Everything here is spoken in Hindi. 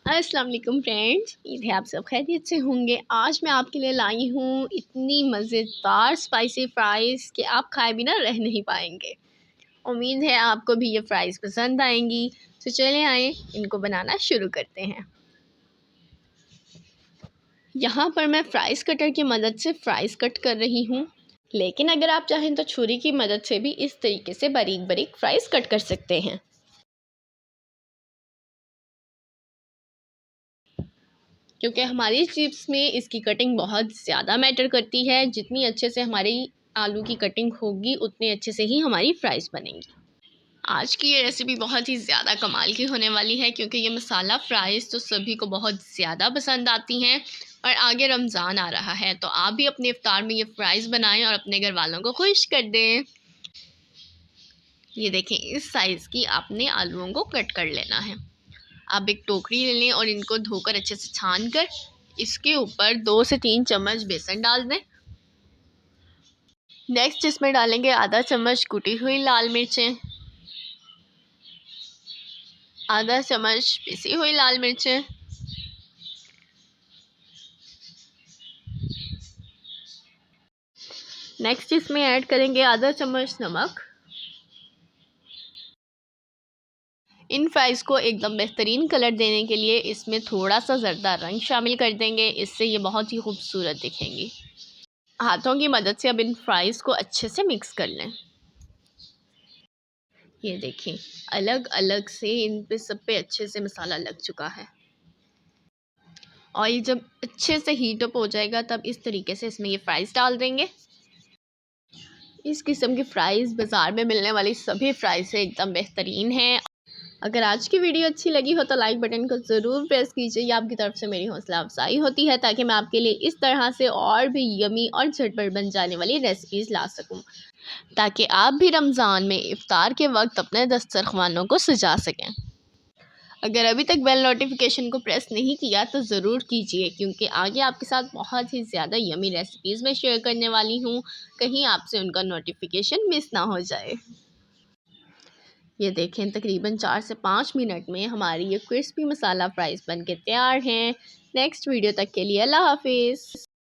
अस्सलाम वालेकुम फ्रेंड्स, उम्मीद है आप सब खैरियत से होंगे। आज मैं आपके लिए लाई हूँ इतनी मज़ेदार स्पाइसी फ़्राइज़ कि आप खाए बिना रह नहीं पाएंगे। उम्मीद है आपको भी ये फ़्राइज़ पसंद आएंगी। तो चलें आए इनको बनाना शुरू करते हैं। यहाँ पर मैं फ़्राइज़ कटर की मदद से फ़्राइज़ कट कर रही हूँ, लेकिन अगर आप चाहें तो छुरी की मदद से भी इस तरीके से बारीक बारीक फ़्राइज़ कट कर सकते हैं। क्योंकि हमारी चिप्स में इसकी कटिंग बहुत ज़्यादा मैटर करती है। जितनी अच्छे से हमारी आलू की कटिंग होगी उतनी अच्छे से ही हमारी फ़्राइज़ बनेंगी। आज की ये रेसिपी बहुत ही ज़्यादा कमाल की होने वाली है, क्योंकि ये मसाला फ़्राइज़ तो सभी को बहुत ज़्यादा पसंद आती हैं। और आगे रमज़ान आ रहा है तो आप भी अपने इफ्तार में ये फ़्राइज़ बनाएं और अपने घर वालों को खुश कर दें। ये देखें, इस साइज़ की आपने आलूओं को कट कर लेना है। आप एक टोकरी ले लें और इनको धोकर अच्छे से छान कर इसके ऊपर 2 से 3 चम्मच बेसन डाल दें। नेक्स्ट इसमें डालेंगे आधा चम्मच कुटी हुई लाल मिर्चें, आधा चम्मच पिसी हुई लाल मिर्चें, नेक्स्ट इसमें ऐड करेंगे आधा चम्मच नमक। इन फ्राइज़ को एकदम बेहतरीन कलर देने के लिए इसमें थोड़ा सा ज़र्दा रंग शामिल कर देंगे, इससे ये बहुत ही खूबसूरत दिखेंगी। हाथों की मदद से अब इन फ्राइज़ को अच्छे से मिक्स कर लें। ये देखें, अलग अलग से इन पे सब पे अच्छे से मसाला लग चुका है। और ये जब अच्छे से हीट अप हो जाएगा तब इस तरीके से इसमें ये फ्राइज़ डाल देंगे। इस किस्म की फ़्राइज़ बाज़ार में मिलने वाली सभी फ़्राइज़ से एकदम बेहतरीन हैं। अगर आज की वीडियो अच्छी लगी हो तो लाइक बटन को ज़रूर प्रेस कीजिए। ये आपकी तरफ से मेरी हौसला अफजाई होती है ताकि मैं आपके लिए इस तरह से और भी यमी और झटपट बन जाने वाली रेसिपीज़ ला सकूं, ताकि आप भी रमज़ान में इफ्तार के वक्त अपने दस्तरखानों को सजा सकें। अगर अभी तक बेल नोटिफिकेशन को प्रेस नहीं किया तो ज़रूर कीजिए, क्योंकि आगे आपके साथ बहुत ही ज़्यादा यमी रेसिपीज़ मैं शेयर करने वाली हूँ। कहीं आपसे उनका नोटिफिकेशन मिस ना हो जाए। ये देखें, तकरीबन 4 से 5 मिनट में हमारी ये क्रिस्पी मसाला फ़्राइज़ बन के तैयार हैं। नेक्स्ट वीडियो तक के लिए अल्लाह हाफ़िज़।